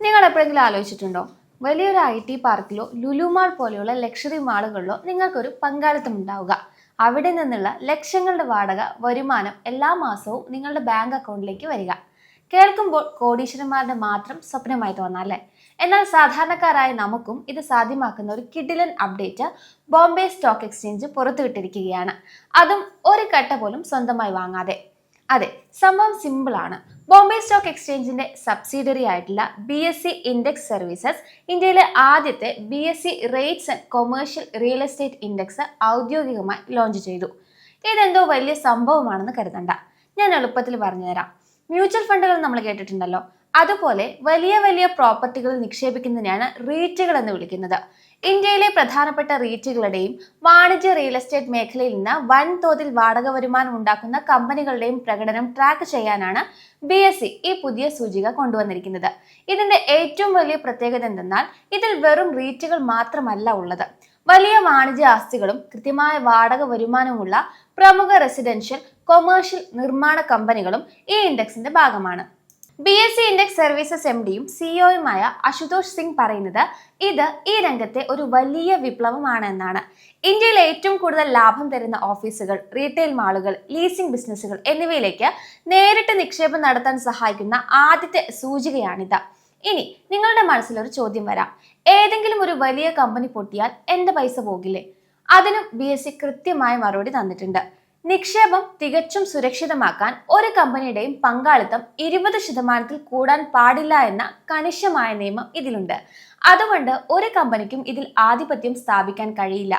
നിങ്ങൾ എപ്പോഴെങ്കിലും ആലോചിച്ചിട്ടുണ്ടോ? വലിയൊരു IT പാർക്കിലോ ലുലു മാൾ പോലെയുള്ള ലക്ഷറി മാളുകളിലോ നിങ്ങൾക്കൊരു പങ്കാളിത്തം ഉണ്ടാവുക. അവിടെ നിന്നുള്ള ലക്ഷങ്ങളുടെ വാടക വരുമാനം എല്ലാ മാസവും നിങ്ങളുടെ ബാങ്ക് അക്കൗണ്ടിലേക്ക് വരിക. കേൾക്കുമ്പോൾ കോടീശ്വരന്മാരുടെ മാത്രം സ്വപ്നമായി തോന്നാല്ലേ? എന്നാൽ സാധാരണക്കാരായ നമുക്കും ഇത് സാധ്യമാക്കുന്ന ഒരു കിടിലൻ അപ്ഡേറ്റ് ബോംബെ സ്റ്റോക്ക് എക്സ്ചേഞ്ച് പുറത്തുവിട്ടിരിക്കുകയാണ്. അതും ഒരു കട്ട പോലും സ്വന്തമായി വാങ്ങാതെ. അതെ, സംഭവം സിമ്പിൾ ആണ്. ബോംബെ സ്റ്റോക്ക് എക്സ്ചേഞ്ചിന്റെ സബ്സിഡറി ആയിട്ടുള്ള BSE ഇൻഡെക്സ് സർവീസസ് ഇന്ത്യയിലെ ആദ്യത്തെ BSE rates and commercial real estate index ഔദ്യോഗികമായി ലോഞ്ച് ചെയ്തു. ഇതെന്തോ വലിയ സംഭവമാണെന്ന് കരുതണ്ട, ഞാൻ എളുപ്പത്തിൽ പറഞ്ഞുതരാം. മ്യൂച്വൽ ഫണ്ടുകൾ നമ്മൾ കേട്ടിട്ടുണ്ടല്ലോ, അതുപോലെ വലിയ വലിയ പ്രോപ്പർട്ടികൾ നിക്ഷേപിക്കുന്നതിനാണ് റീറ്റുകൾ എന്ന് വിളിക്കുന്നത്. ഇന്ത്യയിലെ പ്രധാനപ്പെട്ട റീറ്റുകളുടെയും വാണിജ്യ റിയൽ എസ്റ്റേറ്റ് മേഖലയിൽ നിന്ന് വൻതോതിൽ വാടക വരുമാനം ഉണ്ടാക്കുന്ന കമ്പനികളുടെയും പ്രകടനം ട്രാക്ക് ചെയ്യാനാണ് BSE ഈ പുതിയ സൂചിക കൊണ്ടുവന്നിരിക്കുന്നത്. ഇതിന്റെ ഏറ്റവും വലിയ പ്രത്യേകത എന്തെന്നാൽ ഇതിൽ വെറും റീറ്റുകൾ മാത്രമല്ല ഉള്ളത്. വലിയ വാണിജ്യ ആസ്തികളും കൃത്യമായ വാടക വരുമാനമുള്ള പ്രമുഖ റെസിഡൻഷ്യൽ, കൊമേഴ്ഷ്യൽ, നിർമ്മാണ കമ്പനികളും ഈ ഇൻഡെക്സിന്റെ ഭാഗമാണ്. BSE ഇൻഡെക്സ് സർവീസസ് MDയും CEOയുമായ അശുതോഷ് സിംഗ് പറയുന്നത് ഇത് ഈ രംഗത്തെ ഒരു വലിയ വിപ്ലവമാണ് എന്നാണ്. ഇന്ത്യയിൽ ഏറ്റവും കൂടുതൽ ലാഭം തരുന്ന ഓഫീസുകൾ, റീറ്റെയിൽ മാളുകൾ, ലീസിംഗ് ബിസിനസ്സുകൾ എന്നിവയിലേക്ക് നേരിട്ട് നിക്ഷേപം നടത്താൻ സഹായിക്കുന്ന ആദ്യത്തെ സൂചികയാണിത്. ഇനി നിങ്ങളുടെ മനസ്സിലൊരു ചോദ്യം വരാം, ഏതെങ്കിലും ഒരു വലിയ കമ്പനി പൊട്ടിയാൽ എന്റെ പൈസ പോകില്ലേ? അതിനും BSE കൃത്യമായ മറുപടി തന്നിട്ടുണ്ട്. നിക്ഷേപം തികച്ചും സുരക്ഷിതമാക്കാൻ ഒരു കമ്പനിയുടെയും പങ്കാളിത്തം 20% കൂടാൻ പാടില്ല എന്ന കണിശമായ നിയമം ഇതിലുണ്ട്. അതുകൊണ്ട് ഒരു കമ്പനിക്കും ഇതിൽ ആധിപത്യം സ്ഥാപിക്കാൻ കഴിയില്ല.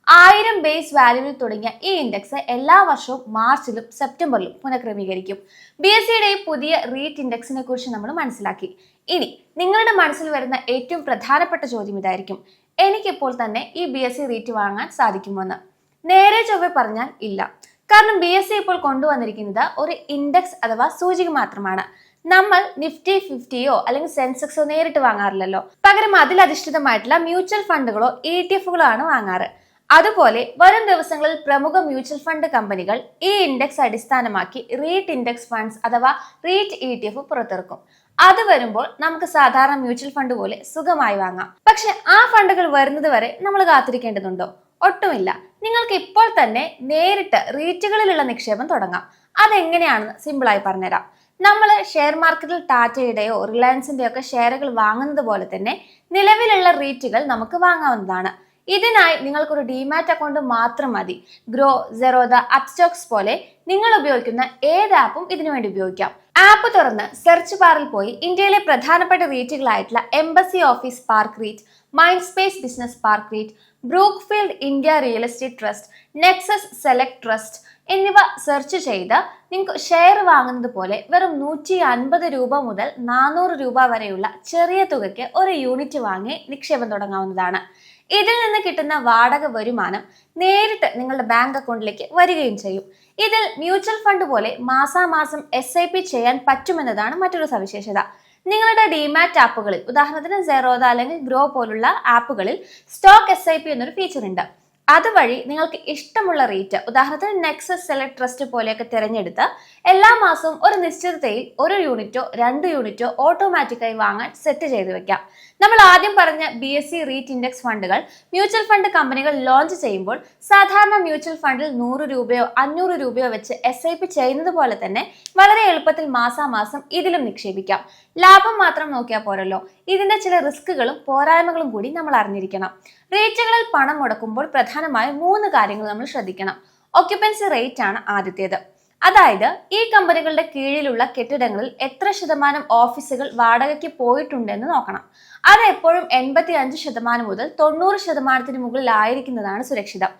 1000 ബേസ് വാല്യൂവിൽ തുടങ്ങിയ ഈ ഇൻഡെക്സ് എല്ലാ വർഷവും മാർച്ചിലും സെപ്റ്റംബറിലും പുനഃക്രമീകരിക്കും. BSEയുടെ ഈ പുതിയ റീറ്റ് ഇൻഡെക്സിനെ കുറിച്ച് നമ്മൾ മനസ്സിലാക്കി. ഇനി നിങ്ങളുടെ മനസ്സിൽ വരുന്ന ഏറ്റവും പ്രധാനപ്പെട്ട ചോദ്യം ഇതായിരിക്കും, എനിക്കിപ്പോൾ തന്നെ ഈ BSE റീറ്റ് വാങ്ങാൻ സാധിക്കുമോ എന്ന്. നേരെ ചൊവ്വെ പറഞ്ഞാൽ ഇല്ല. കാരണം BSE ഇപ്പോൾ കൊണ്ടുവന്നിരിക്കുന്നത് ഒരു ഇൻഡെക്സ് അഥവാ സൂചിക മാത്രമാണ്. നമ്മൾ നിഫ്റ്റി 50യോ അല്ലെങ്കിൽ സെൻസെക്സോ നേരിട്ട് വാങ്ങാറില്ലല്ലോ. പകരം അതിലധിഷ്ഠിതമായിട്ടുള്ള മ്യൂച്വൽ ഫണ്ടുകളോ ETFകളോ ആണ് വാങ്ങാറ്. അതുപോലെ വരും ദിവസങ്ങളിൽ പ്രമുഖ മ്യൂച്വൽ ഫണ്ട് കമ്പനികൾ ഈ ഇൻഡെക്സ് അടിസ്ഥാനമാക്കി റീറ്റ് ഇൻഡെക്സ് ഫണ്ട്സ് അഥവാ റീറ്റ് ETF പുറത്തിറക്കും. അത് വരുമ്പോൾ നമുക്ക് സാധാരണ മ്യൂച്വൽ ഫണ്ട് പോലെ സുഖമായി വാങ്ങാം. പക്ഷെ ആ ഫണ്ടുകൾ വരുന്നത് വരെ നമ്മൾ കാത്തിരിക്കേണ്ടതുണ്ടോ? ഒട്ടുമില്ല. നിങ്ങൾക്ക് ഇപ്പോൾ തന്നെ നേരിട്ട് റീറ്റുകളിലുള്ള നിക്ഷേപം തുടങ്ങാം. അതെങ്ങനെയാണെന്ന് സിമ്പിളായി പറഞ്ഞുതരാം. നമ്മൾ ഷെയർ മാർക്കറ്റിൽ ടാറ്റയുടെയോ റിലയൻസിന്റെയോ ഒക്കെ ഷെയറുകൾ വാങ്ങുന്നത് പോലെ തന്നെ നിലവിലുള്ള റീറ്റുകൾ നമുക്ക് വാങ്ങാവുന്നതാണ്. ഇതിനായി നിങ്ങൾക്കൊരു ഡിമാറ്റ് അക്കൗണ്ട് മാത്രം മതി. ഗ്രോ, സെറോദ, അപ്സ്റ്റോക്സ് പോലെ നിങ്ങൾ ഉപയോഗിക്കുന്ന ഏത് ആപ്പും ഇതിനുവേണ്ടി ഉപയോഗിക്കാം. ആപ്പ് തുറന്ന് സെർച്ച് ബാറിൽ പോയി ഇന്ത്യയിലെ പ്രധാനപ്പെട്ട റീറ്റുകളായിട്ടുള്ള Embassy office park REIT, Mindspace business park REIT, Brookfield India real estate trust, Nexus Select trust എന്നിവ സെർച്ച് ചെയ്ത് നിങ്ങൾക്ക് ഷെയർ വാങ്ങുന്നത് പോലെ വെറും 150 രൂപ മുതൽ 400 രൂപ വരെയുള്ള ചെറിയ തുകയ്ക്ക് ഒരു യൂണിറ്റ് വാങ്ങി നിക്ഷേപം തുടങ്ങാവുന്നതാണ്. ഇതിൽ നിന്ന് കിട്ടുന്ന വാടക വരുമാനം നേരിട്ട് നിങ്ങളുടെ ബാങ്ക് അക്കൗണ്ടിലേക്ക് വരികയും ചെയ്യും. ഇതിൽ മ്യൂച്വൽ ഫണ്ട് പോലെ മാസാമാസം SIP ചെയ്യാൻ പറ്റുമെന്നതാണ് മറ്റൊരു സവിശേഷത. നിങ്ങളുടെ ഡിമാറ്റ് ആപ്പുകളിൽ, ഉദാഹരണത്തിന് സെറോദ അല്ലെങ്കിൽ ഗ്രോ പോലുള്ള ആപ്പുകളിൽ സ്റ്റോക്ക് SIP എന്നൊരു ഫീച്ചർ ഉണ്ട്. അതുവഴി നിങ്ങൾക്ക് ഇഷ്ടമുള്ള റേറ്റ്, ഉദാഹരണത്തിന് നെക്സസ് സെലക്ട് ട്രസ്റ്റ് പോലെയൊക്കെ തിരഞ്ഞെടുത്ത് എല്ലാ മാസവും ഒരു നിശ്ചിത തുകയിൽ 1 യൂണിറ്റോ 2 യൂണിറ്റോ ഓട്ടോമാറ്റിക്കായി വാങ്ങാൻ സെറ്റ് ചെയ്ത് വെക്കാം. നമ്മൾ ആദ്യം പറഞ്ഞ BSE റീറ്റ് ഇൻഡെക്സ് ഫണ്ടുകൾ മ്യൂച്വൽ ഫണ്ട് കമ്പനികൾ ലോഞ്ച് ചെയ്യുമ്പോൾ സാധാരണ മ്യൂച്വൽ ഫണ്ടിൽ 100 രൂപയോ 500 രൂപയോ വെച്ച് SIP ചെയ്യുന്നത് പോലെ തന്നെ വളരെ എളുപ്പത്തിൽ മാസാമാസം ഇതിലും നിക്ഷേപിക്കാം. ലാഭം മാത്രം നോക്കിയാൽ പോരല്ലോ, ഇതിന്റെ ചില റിസ്കുകളും പോരായ്മകളും കൂടി നമ്മൾ അറിഞ്ഞിരിക്കണം. റേറ്റുകളിൽ പണം മുടക്കുമ്പോൾ പ്രധാനമായും 3 കാര്യങ്ങൾ നമ്മൾ ശ്രദ്ധിക്കണം. ഒക്യുപ്പൻസി റേറ്റ് ആണ് ആദ്യത്തേത്. അതായത് ഈ കമ്പനികളുടെ കീഴിലുള്ള കെട്ടിടങ്ങളിൽ എത്ര ശതമാനം ഓഫീസുകൾ വാടകയ്ക്ക് പോയിട്ടുണ്ടെന്ന് നോക്കണം. അത് എപ്പോഴും 85% മുതൽ 90% മുകളിലായിരിക്കുന്നതാണ് സുരക്ഷിതം.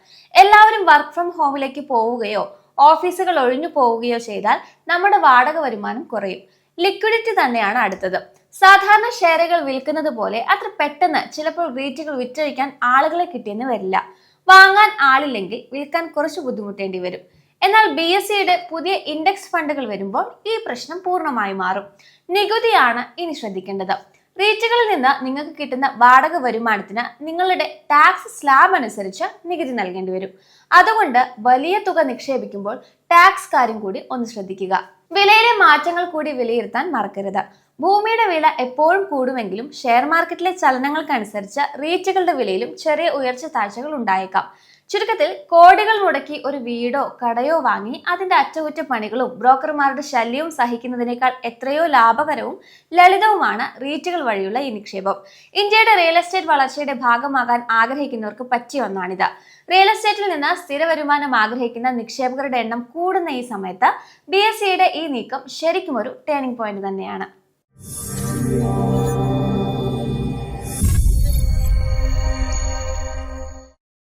എല്ലാവരും വർക്ക് ഫ്രം ഹോമിലേക്ക് പോവുകയോ ഓഫീസുകൾ ഒഴിഞ്ഞു പോവുകയോ ചെയ്താൽ നമ്മുടെ വാടക വരുമാനം കുറയും. ലിക്വിഡിറ്റി തന്നെയാണ് അടുത്തത്. സാധാരണ ഷെയറുകൾ വിൽക്കുന്നത് പോലെ അത്ര പെട്ടെന്ന് ചിലപ്പോൾ റീറ്റുകൾ വിറ്റഴിക്കാൻ ആളുകളെ കിട്ടിയെന്ന് വരില്ല. വാങ്ങാൻ ആളില്ലെങ്കിൽ വിൽക്കാൻ കുറച്ച് ബുദ്ധിമുട്ടേണ്ടി വരും. എന്നാൽ BSEയുടെ പുതിയ ഇൻഡെക്സ് ഫണ്ടുകൾ വരുമ്പോൾ ഈ പ്രശ്നം പൂർണ്ണമായി മാറും. നികുതിയാണ് ഇനി ശ്രദ്ധിക്കേണ്ടത്. റീറ്റുകളിൽ നിന്ന് നിങ്ങൾക്ക് കിട്ടുന്ന വാടക വരുമാനത്തിന് നിങ്ങളുടെ ടാക്സ് സ്ലാബ് അനുസരിച്ച് നികുതി നൽകേണ്ടി വരും. അതുകൊണ്ട് വലിയ തുക നിക്ഷേപിക്കുമ്പോൾ ടാക്സ് കാര്യം കൂടി ഒന്ന് ശ്രദ്ധിക്കുക. വിലയിലെ മാറ്റങ്ങൾ കൂടി വിലയിരുത്താൻ മറക്കരുത്. ഭൂമിയുടെ വില എപ്പോഴും കൂടുമെങ്കിലും ഷെയർ മാർക്കറ്റിലെ ചലനങ്ങൾക്കനുസരിച്ച് റീറ്റുകളുടെ വിലയിലും ചെറിയ ഉയർച്ച താഴ്ചകൾ ഉണ്ടായേക്കാം. ചുരുക്കത്തിൽ കോടികൾ മുടക്കി ഒരു വീടോ കടയോ വാങ്ങി അതിന്റെ അറ്റകുറ്റപ്പണികളും ബ്രോക്കർമാരുടെ ശല്യവും സഹിക്കുന്നതിനേക്കാൾ എത്രയോ ലാഭകരവും ലളിതവുമാണ് റീറ്റുകൾ വഴിയുള്ള ഈ നിക്ഷേപം. ഇന്ത്യയുടെ റിയൽ എസ്റ്റേറ്റ് വളർച്ചയുടെ ഭാഗമാകാൻ ആഗ്രഹിക്കുന്നവർക്ക് പറ്റിയ ഒന്നാണിത്. റിയൽ എസ്റ്റേറ്റിൽ നിന്ന് സ്ഥിര വരുമാനം ആഗ്രഹിക്കുന്ന നിക്ഷേപകരുടെ എണ്ണം കൂടുന്ന ഈ സമയത്ത് BSEയുടെ ഈ നീക്കം ശരിക്കും ഒരു ടേണിംഗ് പോയിന്റ് തന്നെയാണ്.